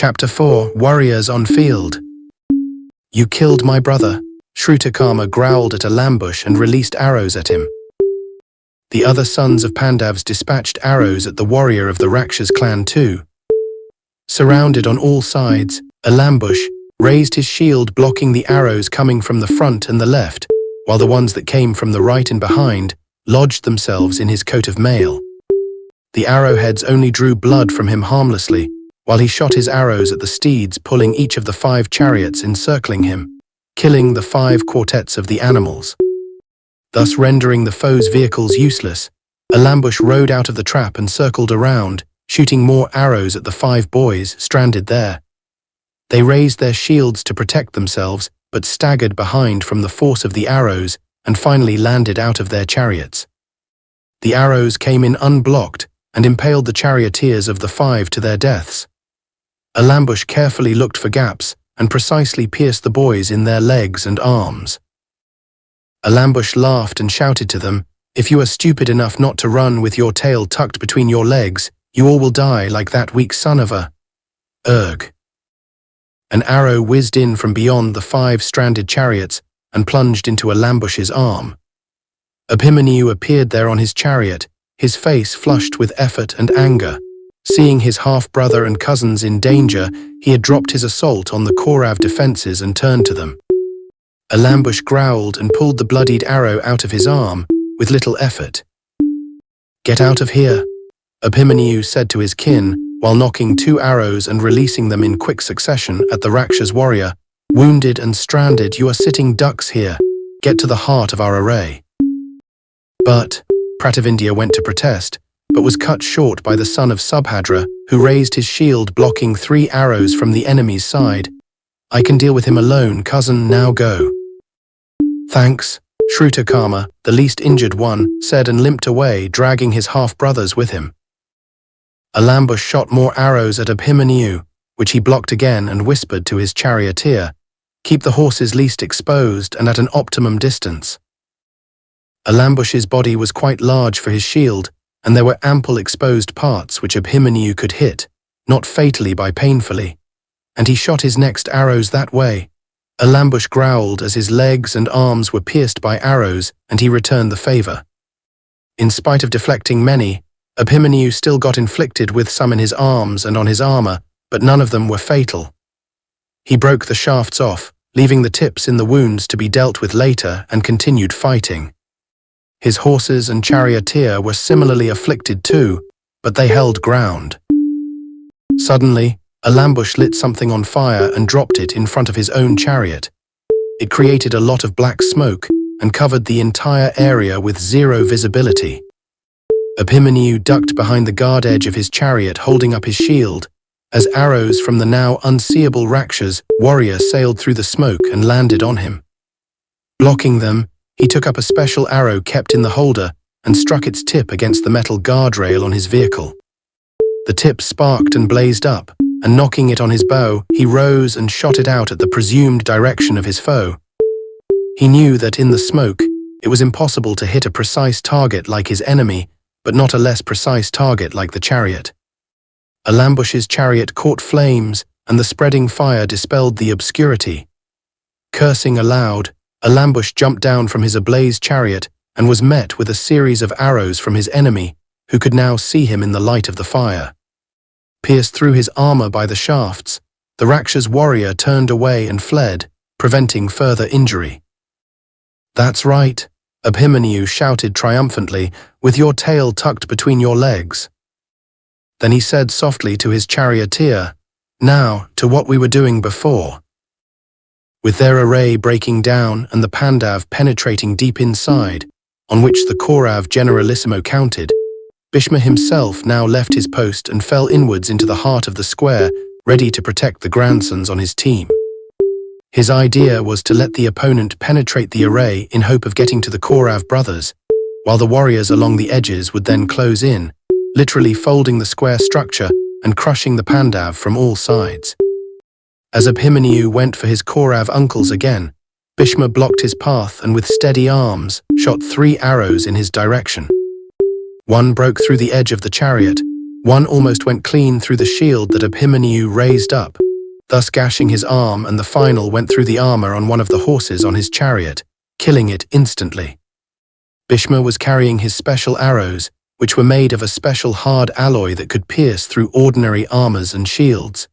Chapter 4 Warriors on Field. You killed my brother. Writabrata growled at a lambush and released arrows at him. The other sons of Pandavs dispatched arrows at the warrior of the Rakshas clan too. Surrounded on all sides, a lambush raised his shield blocking the arrows coming from the front and the left, while the ones that came from the right and behind lodged themselves in his coat of mail. The arrowheads only drew blood from him harmlessly, while he shot his arrows at the steeds pulling each of the 5 chariots encircling him, killing the 5 quartets of the animals. Thus rendering the foe's vehicles useless, a lambush rode out of the trap and circled around, shooting more arrows at the 5 boys stranded there. They raised their shields to protect themselves, but staggered behind from the force of the arrows and finally landed out of their chariots. The arrows came in unblocked and impaled the charioteers of the 5 to their deaths. A lambush carefully looked for gaps and precisely pierced the boys in their legs and arms. A lambush laughed and shouted to them, "If you are stupid enough not to run with your tail tucked between your legs, you all will die like that weak son of a erg." An arrow whizzed in from beyond the 5 stranded chariots and plunged into a lambush's arm. Abhimanyu appeared there on his chariot, his face flushed with effort and anger. Seeing his half-brother and cousins in danger, he had dropped his assault on the Kaurav defenses and turned to them. A lambush growled and pulled the bloodied arrow out of his arm with little effort. "Get out of here," Abhimanyu said to his kin, while knocking 2 arrows and releasing them in quick succession at the Rakshas warrior. "Wounded and stranded, you are sitting ducks here. Get to the heart of our array." But Pratavindya went to protest, but was cut short by the son of Subhadra, who raised his shield blocking 3 arrows from the enemy's side. "I can deal with him alone, cousin, now go." "Thanks," Writabrata, the least injured one, said and limped away, dragging his half-brothers with him. A lambush shot more arrows at Abhimanyu, which he blocked again and whispered to his charioteer, "Keep the horses least exposed and at an optimum distance." A lambush's body was quite large for his shield, and there were ample exposed parts which Abhimanyu could hit, not fatally by painfully, and he shot his next arrows that way. A lambush growled as his legs and arms were pierced by arrows, and he returned the favor. In spite of deflecting many, Abhimanyu still got inflicted with some in his arms and on his armor, but none of them were fatal. He broke the shafts off, leaving the tips in the wounds to be dealt with later, and continued fighting. His horses and charioteer were similarly afflicted too, but they held ground. Suddenly, a lambush lit something on fire and dropped it in front of his own chariot. It created a lot of black smoke and covered the entire area with 0 visibility. Abhimanyu ducked behind the guard edge of his chariot holding up his shield, as arrows from the now unseeable Rakshas warrior sailed through the smoke and landed on him. Blocking them, he took up a special arrow kept in the holder and struck its tip against the metal guardrail on his vehicle. The tip sparked and blazed up, and knocking it on his bow, he rose and shot it out at the presumed direction of his foe. He knew that in the smoke, it was impossible to hit a precise target like his enemy, but not a less precise target like the chariot. A lambush's chariot caught flames, and the spreading fire dispelled the obscurity. Cursing aloud, a lambush jumped down from his ablaze chariot and was met with a series of arrows from his enemy, who could now see him in the light of the fire. Pierced through his armor by the shafts, the Rakshas warrior turned away and fled, preventing further injury. "That's right," Abhimanyu shouted triumphantly, "with your tail tucked between your legs." Then he said softly to his charioteer, "Now, to what we were doing before." With their array breaking down and the Pandav penetrating deep inside, on which the Kaurav generalissimo counted, Bhishma himself now left his post and fell inwards into the heart of the square, ready to protect the grandsons on his team. His idea was to let the opponent penetrate the array in hope of getting to the Kaurav brothers, while the warriors along the edges would then close in, literally folding the square structure and crushing the Pandav from all sides. As Abhimanyu went for his Kaurav uncles again, Bhishma blocked his path and with steady arms shot 3 arrows in his direction. One broke through the edge of the chariot, One almost went clean through the shield that Abhimanyu raised up, thus gashing his arm, and the final went through the armor on one of the horses on his chariot, killing it instantly. Bhishma was carrying his special arrows, which were made of a special hard alloy that could pierce through ordinary armors and shields.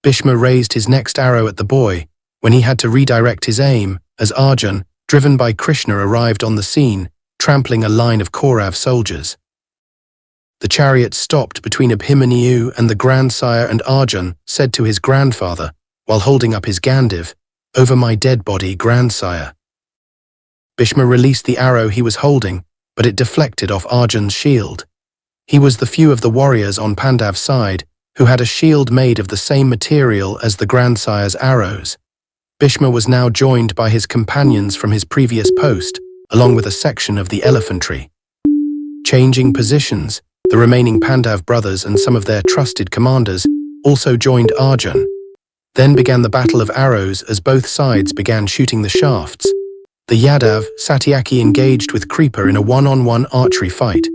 Bhishma raised his next arrow at the boy, when he had to redirect his aim, as Arjun, driven by Krishna, arrived on the scene, trampling a line of Kaurav soldiers. The chariot stopped between Abhimanyu and the grandsire, and Arjun said to his grandfather, while holding up his Gandiv, "Over my dead body, grandsire." Bhishma released the arrow he was holding, but it deflected off Arjun's shield. He was the few of the warriors on Pandav's side who had a shield made of the same material as the grandsire's arrows. Bhishma was now joined by his companions from his previous post, along with a section of the elephantry. Changing positions, the remaining Pandav brothers and some of their trusted commanders also joined Arjun. Then began the battle of arrows as both sides began shooting the shafts. The Yadav, Satyaki, engaged with Kripa in a one-on-one archery fight.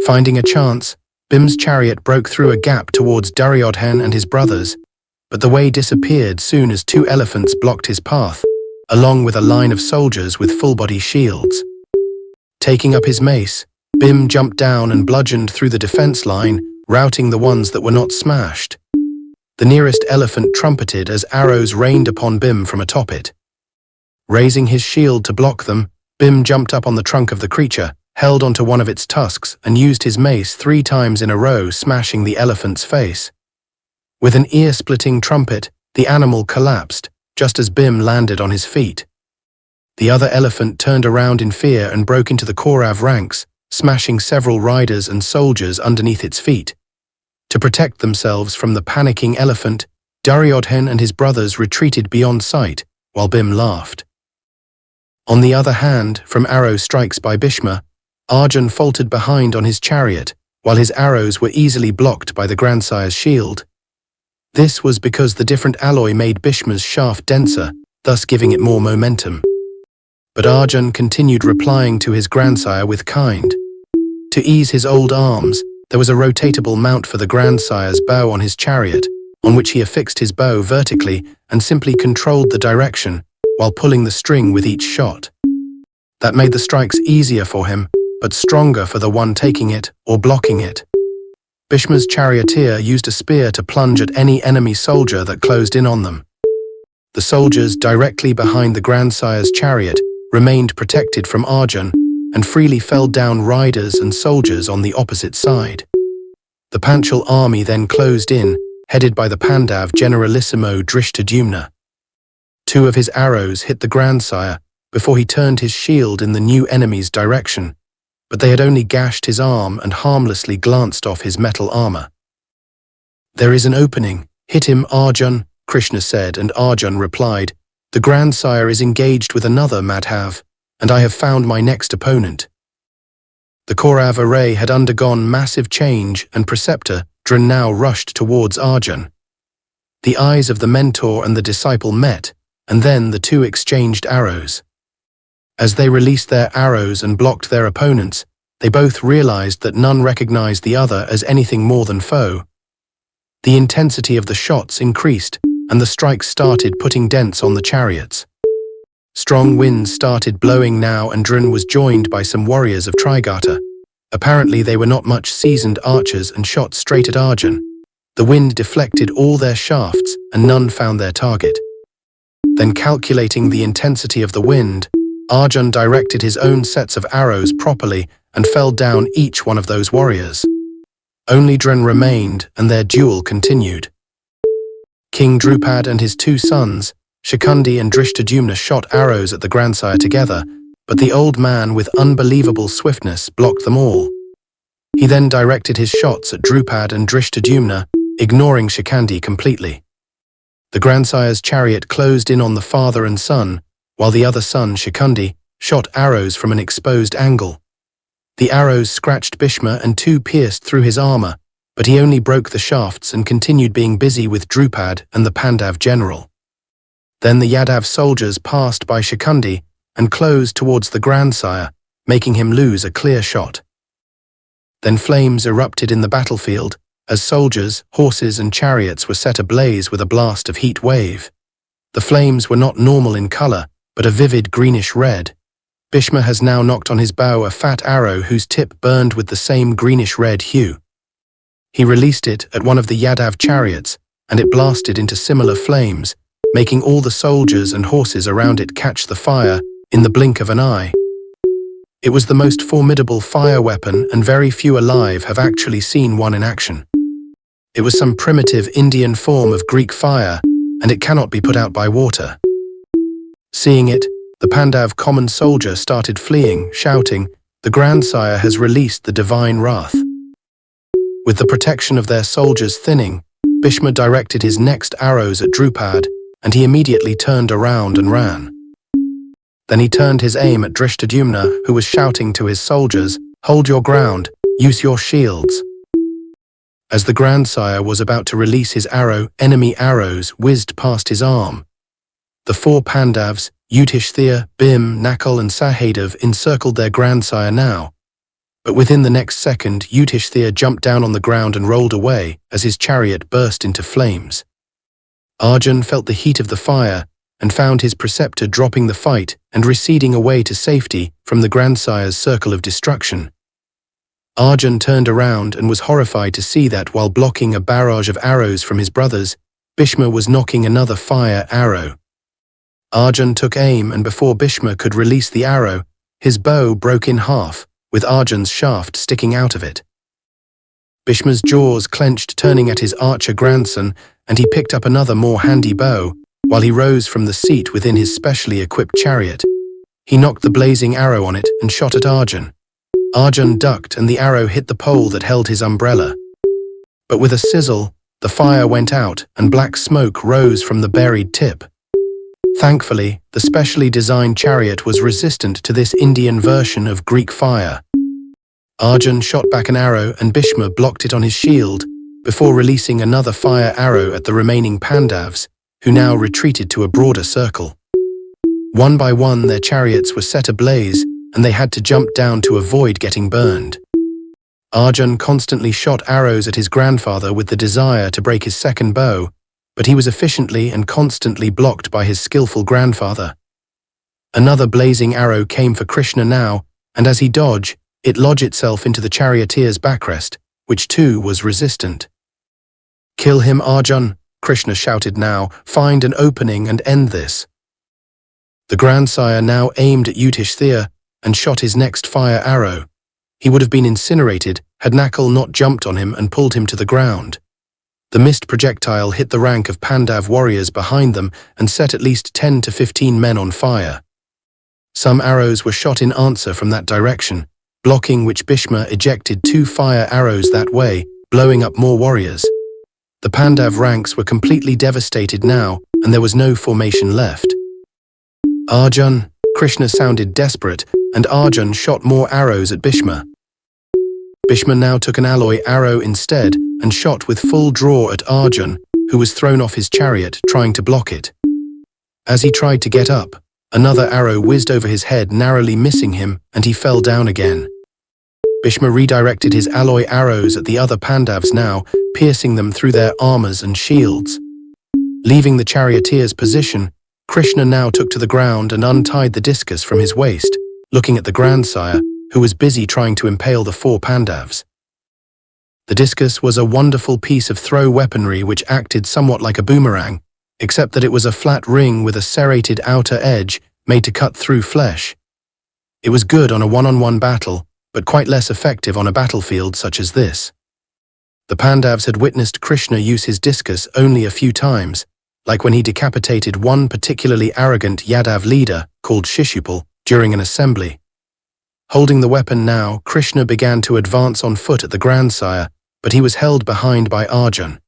Finding a chance, Bhim's chariot broke through a gap towards Duryodhan and his brothers, but the way disappeared soon as two elephants blocked his path, along with a line of soldiers with full-body shields. Taking up his mace, Bhim jumped down and bludgeoned through the defense line, routing the ones that were not smashed. The nearest elephant trumpeted as arrows rained upon Bhim from atop it. Raising his shield to block them, Bhim jumped up on the trunk of the creature, held onto one of its tusks, and used his mace 3 times in a row, smashing the elephant's face. With an ear-splitting trumpet, the animal collapsed, just as Bhim landed on his feet. The other elephant turned around in fear and broke into the Kaurav ranks, smashing several riders and soldiers underneath its feet. To protect themselves from the panicking elephant, Duryodhan and his brothers retreated beyond sight, while Bhim laughed. On the other hand, from arrow strikes by Bhishma, Arjun faltered behind on his chariot, while his arrows were easily blocked by the grandsire's shield. This was because the different alloy made Bhishma's shaft denser, thus giving it more momentum. But Arjun continued replying to his grandsire with kind. To ease his old arms, there was a rotatable mount for the grandsire's bow on his chariot, on which he affixed his bow vertically and simply controlled the direction while pulling the string with each shot. That made the strikes easier for him, but stronger for the one taking it or blocking it. Bhishma's charioteer used a spear to plunge at any enemy soldier that closed in on them. The soldiers directly behind the grandsire's chariot remained protected from Arjun and freely felled down riders and soldiers on the opposite side. The Panchal army then closed in, headed by the Pandav generalissimo Drishtadyumna. 2 of his arrows hit the grandsire before he turned his shield in the new enemy's direction, but they had only gashed his arm and harmlessly glanced off his metal armor. "There is an opening. Hit him, Arjun," Krishna said, and Arjun replied, "The grandsire is engaged with another Madhav, and I have found my next opponent." The Kaurav array had undergone massive change, and preceptor Dran now rushed towards Arjun. The eyes of the mentor and the disciple met, and then the 2 exchanged arrows. As they released their arrows and blocked their opponents, they both realized that none recognized the other as anything more than foe. The intensity of the shots increased, and the strikes started putting dents on the chariots. Strong winds started blowing now, and Dran was joined by some warriors of Trigata. Apparently they were not much seasoned archers and shot straight at Arjun. The wind deflected all their shafts, and none found their target. Then, calculating the intensity of the wind, Arjun directed his own sets of arrows properly and fell down each one of those warriors. Only Dran remained, and their duel continued. King Drupad and his 2 sons, Shikundi and Drishtadyumna, shot arrows at the grandsire together, but the old man with unbelievable swiftness blocked them all. He then directed his shots at Drupad and Drishtadyumna, ignoring Shikundi completely. The grandsire's chariot closed in on the father and son, while the other son, Shikundi, shot arrows from an exposed angle. The arrows scratched Bhishma and 2 pierced through his armor, but he only broke the shafts and continued being busy with Drupad and the Pandav general. Then the Yadav soldiers passed by Shikundi and closed towards the grandsire, making him lose a clear shot. Then flames erupted in the battlefield, as soldiers, horses and chariots were set ablaze with a blast of heat wave. The flames were not normal in color, but a vivid greenish red. Bhishma has now knocked on his bow a fat arrow whose tip burned with the same greenish-red hue. He released it at one of the Yadav chariots, and it blasted into similar flames, making all the soldiers and horses around it catch the fire in the blink of an eye. It was the most formidable fire weapon, and very few alive have actually seen one in action. It was some primitive Indian form of Greek fire, and it cannot be put out by water. Seeing it, the Pandav common soldier started fleeing, shouting, "The grandsire has released the divine wrath." With the protection of their soldiers thinning, Bhishma directed his next arrows at Drupad, and he immediately turned around and ran. Then he turned his aim at Drishtadyumna, who was shouting to his soldiers, "Hold your ground, use your shields." As the grandsire was about to release his arrow, enemy arrows whizzed past his arm. The four Pandavs, Yudhishthira, Bhim, Nakul and Sahadev encircled their grandsire now. But within the next second, Yudhishthira jumped down on the ground and rolled away as his chariot burst into flames. Arjun felt the heat of the fire and found his preceptor dropping the fight and receding away to safety from the grandsire's circle of destruction. Arjun turned around and was horrified to see that while blocking a barrage of arrows from his brothers, Bhishma was knocking another fire arrow. Arjun took aim, and before Bhishma could release the arrow, his bow broke in half, with Arjun's shaft sticking out of it. Bhishma's jaws clenched, turning at his archer grandson, and he picked up another more handy bow, while he rose from the seat within his specially equipped chariot. He knocked the blazing arrow on it and shot at Arjun. Arjun ducked, and the arrow hit the pole that held his umbrella. But with a sizzle, the fire went out and black smoke rose from the buried tip. Thankfully, the specially designed chariot was resistant to this Indian version of Greek fire. Arjun shot back an arrow and Bhishma blocked it on his shield, before releasing another fire arrow at the remaining Pandavs, who now retreated to a broader circle. One by one their chariots were set ablaze, and they had to jump down to avoid getting burned. Arjun constantly shot arrows at his grandfather with the desire to break his second bow, but he was efficiently and constantly blocked by his skillful grandfather. Another blazing arrow came for Krishna now, and as he dodged, it lodged itself into the charioteer's backrest, which too was resistant. "Kill him, Arjun," Krishna shouted now. "Find an opening and end this." The grandsire now aimed at Yudhishthira and shot his next fire arrow. He would have been incinerated had Nakul not jumped on him and pulled him to the ground. The mist projectile hit the rank of Pandav warriors behind them and set at least 10 to 15 men on fire. Some arrows were shot in answer from that direction, blocking which Bhishma ejected 2 fire arrows that way, blowing up more warriors. The Pandav ranks were completely devastated now, and there was no formation left. "Arjun," Krishna sounded desperate, and Arjun shot more arrows at Bhishma. Bhishma now took an alloy arrow instead and shot with full draw at Arjun, who was thrown off his chariot trying to block it. As he tried to get up, another arrow whizzed over his head, narrowly missing him, and he fell down again. Bhishma redirected his alloy arrows at the other Pandavs now, piercing them through their armors and shields. Leaving the charioteer's position, Krishna now took to the ground and untied the discus from his waist, looking at the grandsire, who was busy trying to impale the 4 Pandavs. The discus was a wonderful piece of throw weaponry which acted somewhat like a boomerang, except that it was a flat ring with a serrated outer edge made to cut through flesh. It was good on a one-on-one battle, but quite less effective on a battlefield such as this. The Pandavs had witnessed Krishna use his discus only a few times, like when he decapitated one particularly arrogant Yadav leader called Shishupal during an assembly. Holding the weapon now, Krishna began to advance on foot at the grandsire, but he was held behind by Arjun.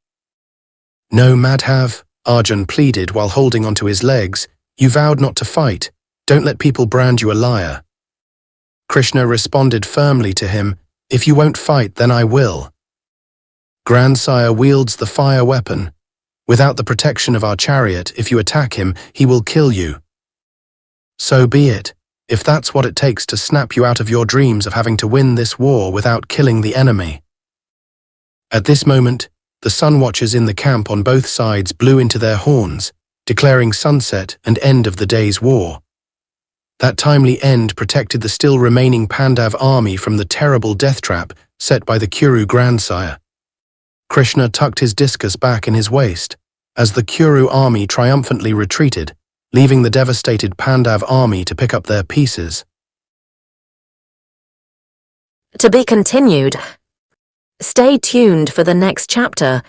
"No, Madhav," Arjun pleaded while holding onto his legs. "You vowed not to fight. Don't let people brand you a liar." Krishna responded firmly to him, "If you won't fight, then I will. Grandsire wields the fire weapon. Without the protection of our chariot, if you attack him, he will kill you." "So be it," if that's what it takes to snap you out of your dreams of having to win this war without killing the enemy. At this moment, the sun watchers in the camp on both sides blew into their horns, declaring sunset and end of the day's war. That timely end protected the still remaining Pandav army from the terrible death trap set by the Kuru grandsire. Krishna tucked his discus back in his waist, as the Kuru army triumphantly retreated, leaving the devastated Pandav army to pick up their pieces. To be continued. Stay tuned for the next chapter,